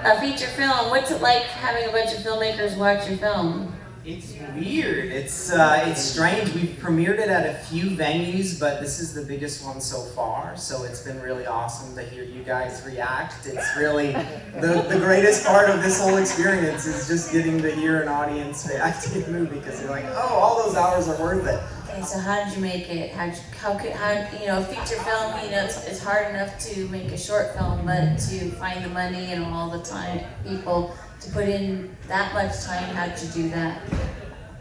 a feature film. What's it like having a bunch of filmmakers watch your film? It's weird. It's strange. We've premiered it at a few venues, but this is the biggest one so far. So it's been really awesome to hear you guys react. It's really the greatest part of this whole experience is just getting to hear an audience react to the movie because they're like, oh, all those hours are worth it. Okay, so how did you make it? How you know, a feature film, you know, it's hard enough to make a short film, but to find the money and all the time, people to put in that much time, how'd you do that?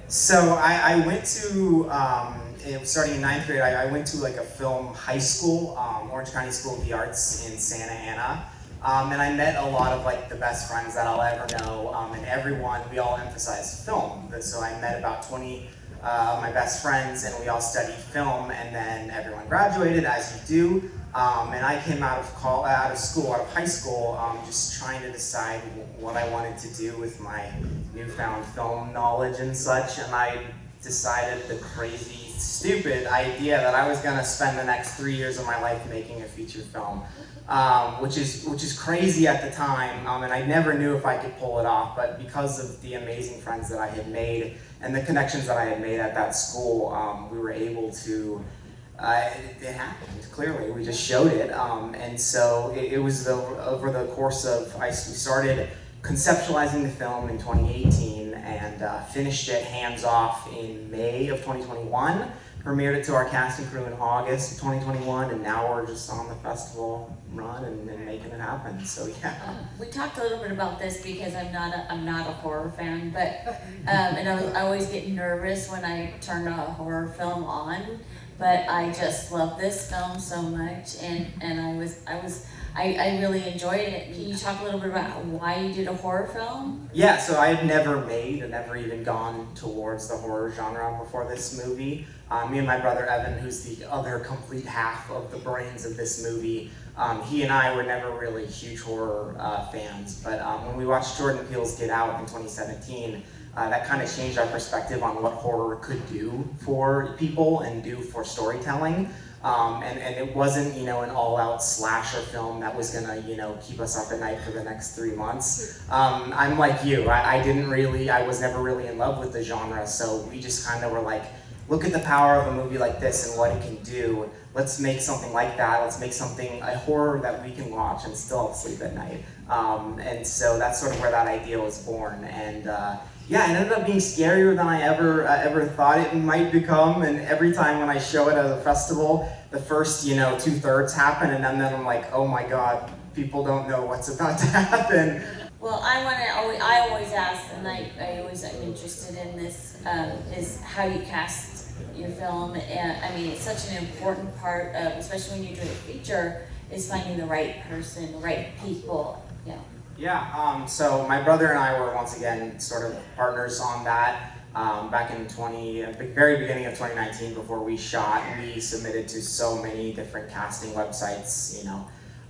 So I went to, starting in 9th grade, I went to like a film high school, Orange County School of the Arts in Santa Ana. And I met a lot of like the best friends that I'll ever know, and we all emphasized film. So I met about 20 of my best friends, and we all studied film, and then everyone graduated, as you do. And I came out of high school, just trying to decide what I wanted to do with my newfound film knowledge and such, and I decided the crazy, stupid idea that I was going to spend the next 3 years of my life making a feature film, which is crazy at the time, and I never knew if I could pull it off, but because of the amazing friends that I had made and the connections that I had made at that school, we were able to. It happened, clearly. We just showed it, and so it was over the course of, we started conceptualizing the film in 2018 and finished it hands-off in May of 2021, premiered it to our casting crew in August of 2021, and now we're just on the festival run and making it happen, so yeah. We talked a little bit about this because I'm not a horror fan, but, and I always get nervous when I turn a horror film on. But I just love this film so much, and I really enjoyed it. Can you talk a little bit about why you did a horror film? Yeah, so I had never even gone towards the horror genre before this movie. Me and my brother Evan, who's the other complete half of the brains of this movie, he and I were never really huge horror fans, but when we watched Jordan Peele's Get Out in 2017, that kind of changed our perspective on what horror could do for people and do for storytelling. And it wasn't, an all-out slasher film that was gonna, keep us up at night for the next 3 months. I'm like you, I was never really in love with the genre, so we just kind of were like, look at the power of a movie like this and what it can do. Let's make something like that. Let's make a horror that we can watch and still sleep at night. And so that's sort of where that idea was born. And yeah, it ended up being scarier than I ever thought it might become. And every time when I show it at a festival, the first 2/3 happen, and then I'm like, oh my God, people don't know what's about to happen. Well, I always ask, and I always am interested in this, is how you cast your film. And I mean, it's such an important part of, especially when you're doing a feature, is finding the right person, the right people. Yeah. Yeah, so my brother and I were once again sort of partners on that back in the very beginning of 2019 before we shot. We submitted to so many different casting websites,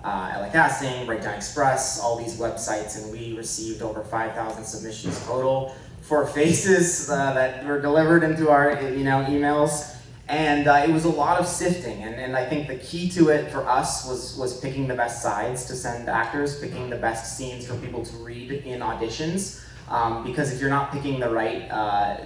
LA Casting, Breakdown Express, all these websites, and we received over 5,000 submissions total for faces that were delivered into our emails. And it was a lot of sifting, and I think the key to it for us was picking the best sides to send actors, picking the best scenes for people to read in auditions, because if you're not picking the right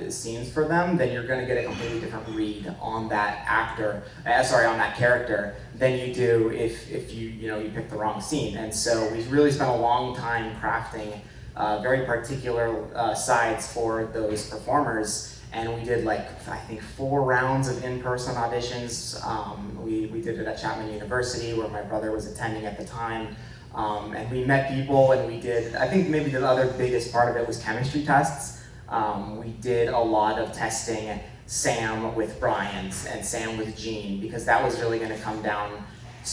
scenes for them, then you're going to get a completely different read on that on that character, than you do if you pick the wrong scene. And so we really spent a long time crafting very particular sides for those performers. And we did I think 4 rounds of in-person auditions. We did it at Chapman University where my brother was attending at the time. And we met people, and we did, I think maybe the other biggest part of it was chemistry tests. We did a lot of testing Sam with Brian and Sam with Jean, because that was really gonna come down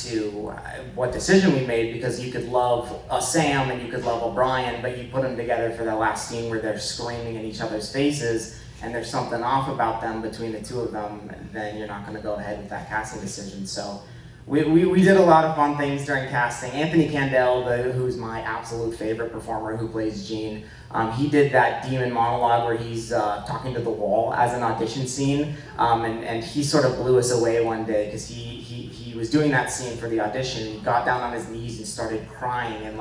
to what decision we made, because you could love a Sam and you could love a Brian, but you put them together for the last scene where they're screaming in each other's faces, and there's something off about them between the two of them, then you're not going to go ahead with that casting decision. So we did a lot of fun things during casting. Anthony Candel, who's my absolute favorite performer who plays Gene, he did that demon monologue where he's talking to the wall as an audition scene, and he sort of blew us away one day because he was doing that scene for the audition. He got down on his knees and started crying, and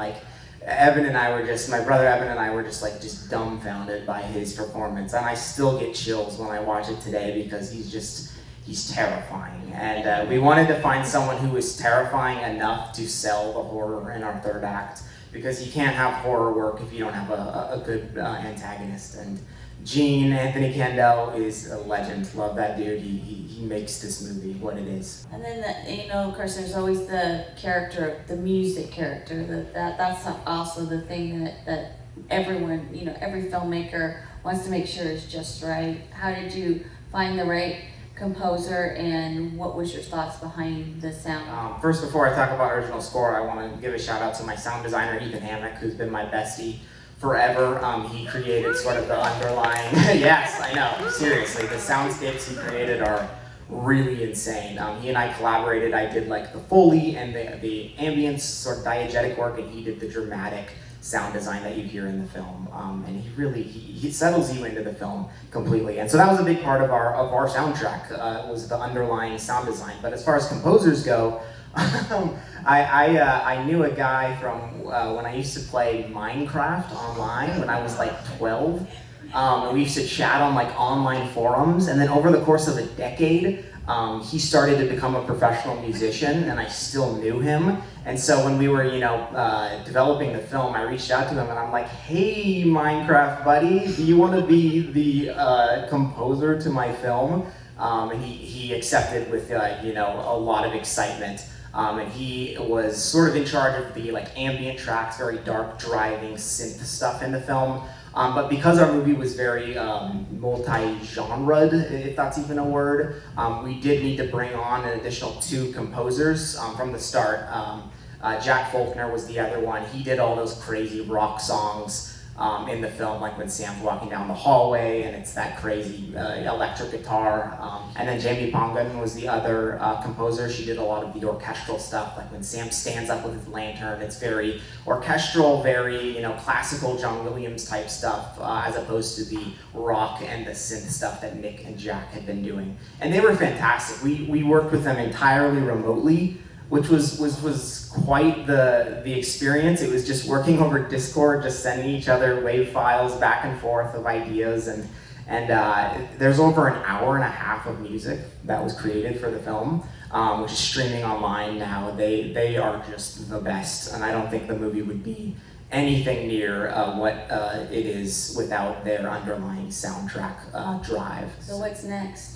my brother Evan and I were just like just dumbfounded by his performance, and I still get chills when I watch it today because he's terrifying, and we wanted to find someone who was terrifying enough to sell the horror in our third act, because you can't have horror work if you don't have a good antagonist. And Gene, Anthony Candel, is a legend. Love that dude. He makes this movie what it is. And then, of course, there's always the character, the music character. That's also the thing that everyone, every filmmaker wants to make sure is just right. How did you find the right composer, and what was your thoughts behind the sound? First, before I talk about original score, I want to give a shout out to my sound designer, Ethan Hammock, who's been my bestie forever. He created sort of the underlying, yes, I know, seriously, the soundscapes he created are really insane. He and I collaborated. I did like the Foley and the ambience sort of diegetic work, and he did the dramatic sound design that you hear in the film. And he settles you into the film completely. And so that was a big part of our soundtrack, was the underlying sound design. But as far as composers go, I knew a guy from when I used to play Minecraft online when I was like 12. And we used to chat on like online forums, and then over the course of a decade, he started to become a professional musician, and I still knew him. And so when we were, developing the film, I reached out to him and I'm like, "Hey, Minecraft buddy, do you want to be the composer to my film?" And he accepted with, a lot of excitement. And he was sort of in charge of the like ambient tracks, very dark, driving synth stuff in the film. But because our movie was very multi-genred, if that's even a word, we did need to bring on an additional 2 composers from the start. Jack Faulkner was the other one. He did all those crazy rock songs in the film, like when Sam's walking down the hallway and it's that crazy electric guitar. And then Jamie Pongan was the other composer. She did a lot of the orchestral stuff, like when Sam stands up with his lantern. It's very orchestral, very classical John Williams type stuff, as opposed to the rock and the synth stuff that Nick and Jack had been doing. And they were fantastic. We worked with them entirely remotely, which was quite the experience. It was just working over Discord, just sending each other wave files back and forth of ideas, and there's over an hour and a half of music that was created for the film, which is streaming online now. They are just the best, and I don't think the movie would be anything near what it is without their underlying soundtrack drive. So what's next?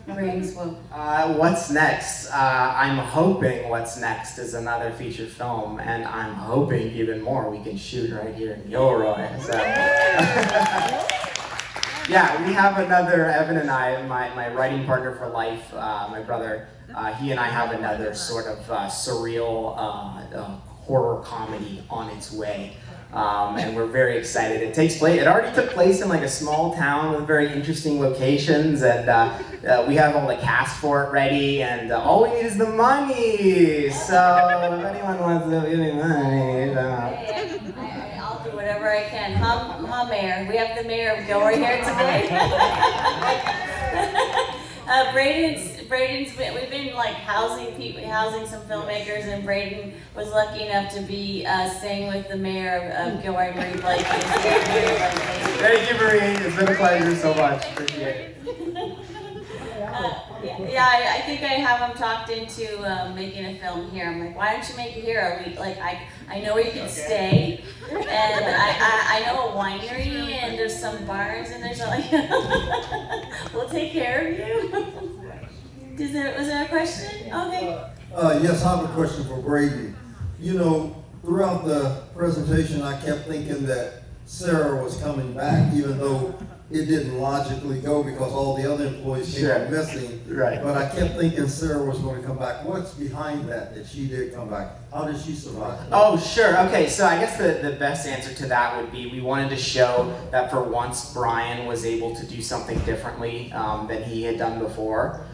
Braden Swope. What's next? I'm hoping what's next is another feature film, and I'm hoping even more we can shoot right here in Gilroy. So. Yeah, we have another, Evan and I, my writing partner for life, my brother, he and I have another sort of surreal horror comedy on its way. And we're very excited. It already took place in like a small town with very interesting locations, and we have all the cast for it ready, and all we need is the money. So if anyone wants to give me money, I'll do whatever I can. Huh, Mayor? We have the Mayor of Gilroy here today. We've been like housing some filmmakers, and Braden was lucky enough to be staying with the Mayor of Gilroy, Marie Blake. Thank you, Marie. It's been a pleasure so much. Appreciate it. I think I have him talked into making a film here. I'm like, why don't you make it here? I know where you can stay, and I know a winery, and there's some bars, and there's like, we'll take care of you. Was there a question? Okay. Yes, I have a question for Braden. Throughout the presentation, I kept thinking that Sarah was coming back, even though it didn't logically go because all the other employees came missing. Right. But I kept thinking Sarah was going to come back. What's behind that she did come back? How did she survive? Oh, sure. Okay, so I guess the best answer to that would be we wanted to show that for once Brian was able to do something differently than he had done before.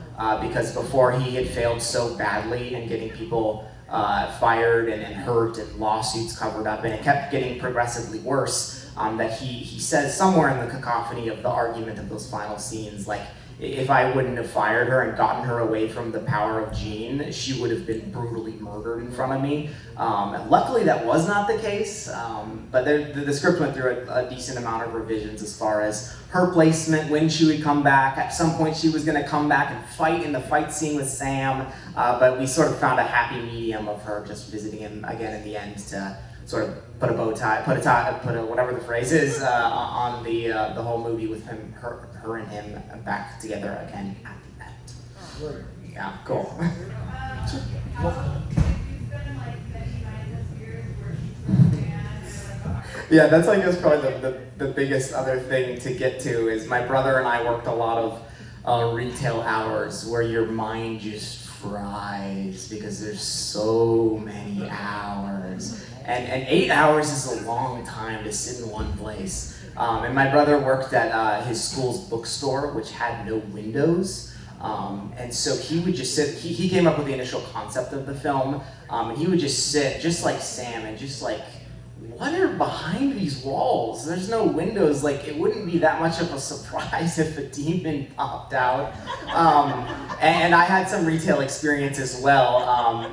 Because before he had failed so badly in getting people fired and hurt and lawsuits covered up, and it kept getting progressively worse, that he says somewhere in the cacophony of the argument of those final scenes, like, if I wouldn't have fired her and gotten her away from the power of Jean, she would have been brutally murdered in front of me. Luckily, that was not the case, but the script went through a decent amount of revisions as far as her placement, when she would come back. At some point, she was going to come back and fight in the fight scene with Sam, but we sort of found a happy medium of her just visiting him again in the end to sort of put a bow tie, put a whatever the phrase is, on the whole movie with her and him back together again at the end. Yeah, cool. Yeah, that's I guess probably the biggest other thing to get to is my brother and I worked a lot of retail hours where your mind just fries because there's so many hours. And 8 hours is a long time to sit in one place. And my brother worked at his school's bookstore, which had no windows. And so he would just sit, he came up with the initial concept of the film, and he would just sit, just like Sam, and just like, what are behind these walls? There's no windows. Like, it wouldn't be that much of a surprise if a demon popped out. And I had some retail experience as well.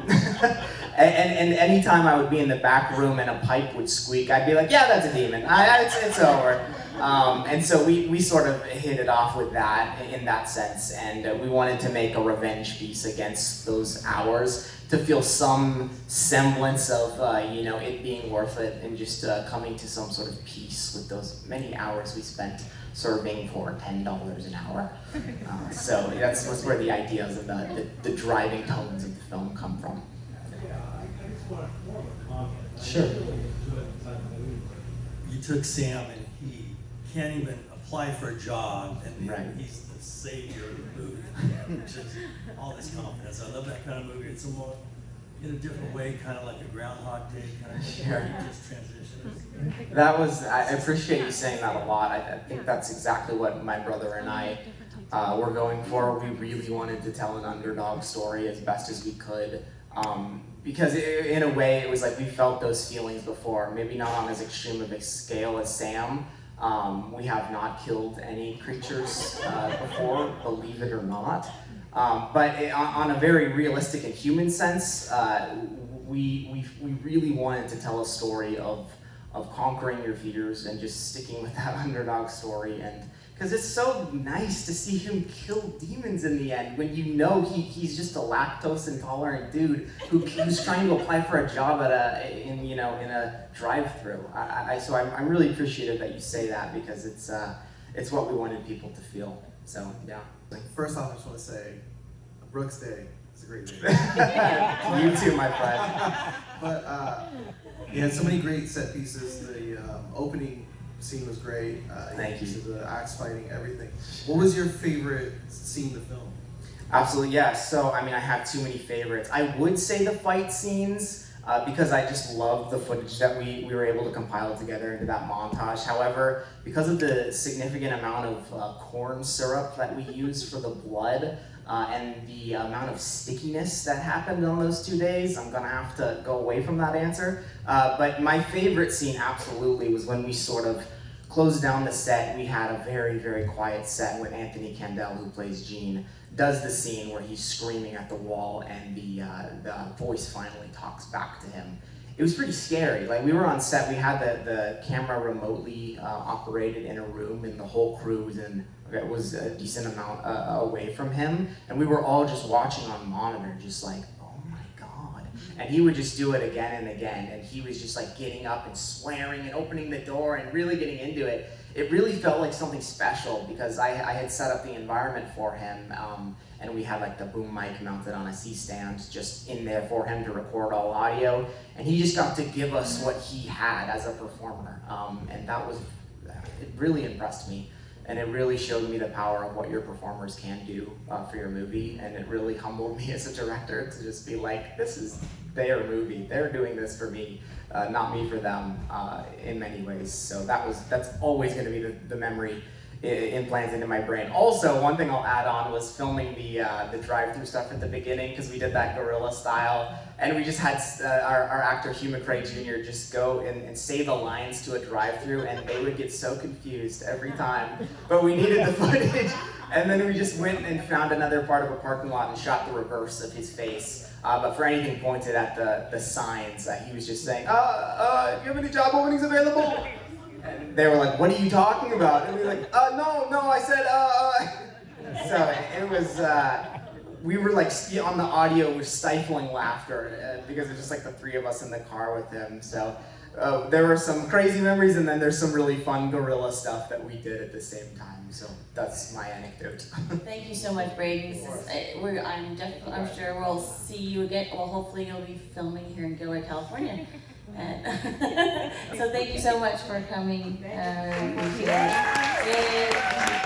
And anytime I would be in the back room and a pipe would squeak, I'd be like, yeah, that's a demon. It's over. And so we sort of hit it off with that in that sense. And we wanted to make a revenge piece against those hours to feel some semblance of, it being worth it and just coming to some sort of peace with those many hours we spent serving for $10 an hour. So that's where the ideas of the driving tones of the film come from. Sure. You took Sam and he can't even apply for a job, and Right. he's the savior of the movie, which is all this confidence. I love that kind of movie. It's a more, in a different way, kind of like a Groundhog Day kind of thing, where you just transition. I appreciate you saying that a lot. I think that's exactly what my brother and I were going for. We really wanted to tell an underdog story as best as we could. Because in a way, it was like we felt those feelings before, maybe not on as extreme of a scale as Sam. We have not killed any creatures before, believe it or not. But on a very realistic and human sense, we really wanted to tell a story of conquering your fears and just sticking with that underdog story. And because it's so nice to see him kill demons in the end when you know he's just a lactose intolerant dude who's trying to apply for a job at in a drive-through. So I'm really appreciative that you say that because it's what we wanted people to feel. So yeah. First off, I just want to say, Brooks Day is a great day. You too, my friend. But you had so many great set pieces. The opening scene was great. Thank you. The axe fighting, everything. What was your favorite scene to film? Absolutely, yeah. So, I have too many favorites. I would say the fight scenes, because I just love the footage that we were able to compile together into that montage. However, because of the significant amount of corn syrup that we used for the blood, and the amount of stickiness that happened on those 2 days, I'm gonna have to go away from that answer. But my favorite scene absolutely was when we sort of closed down the set. We had a very, very quiet set when Anthony Candel, who plays Gene, does the scene where he's screaming at the wall and the voice finally talks back to him. It was pretty scary. Like, we were on set, we had the camera remotely operated in a room, and the whole crew was a decent amount away from him, and we were all just watching on monitor, just like, oh my God. And he would just do it again and again, and he was just like getting up and swearing and opening the door and really getting into it. It really felt like something special because I had set up the environment for him, and we had like the boom mic mounted on a C-stand just in there for him to record all audio, and he just got to give us what he had as a performer, and it really impressed me, and it really showed me the power of what your performers can do for your movie, and it really humbled me as a director to just be like, this is their movie, they're doing this for me, not me for them in many ways. So that's always going to be the memory implanted into my brain. Also, one thing I'll add on was filming the drive-through stuff at the beginning, because we did that guerrilla style, and we just had our actor Hugh McRae Jr. just go and say the lines to a drive-through, and they would get so confused every time. But we needed the footage, and then we just went and found another part of a parking lot and shot the reverse of his face. But for anything pointed at the signs, he was just saying, do you have any job openings available? And they were like, what are you talking about? And we were like, no, I said, So it was, we were like, on the audio, we're stifling laughter because it's just like the three of us in the car with him. So there were some crazy memories, and then there's some really fun guerrilla stuff that we did at the same time. So that's my anecdote. Thank you so much, Braden. I'm sure we'll see you again. Well, hopefully you'll be filming here in Gilroy, California. And so thank you so much for coming. Appreciate it.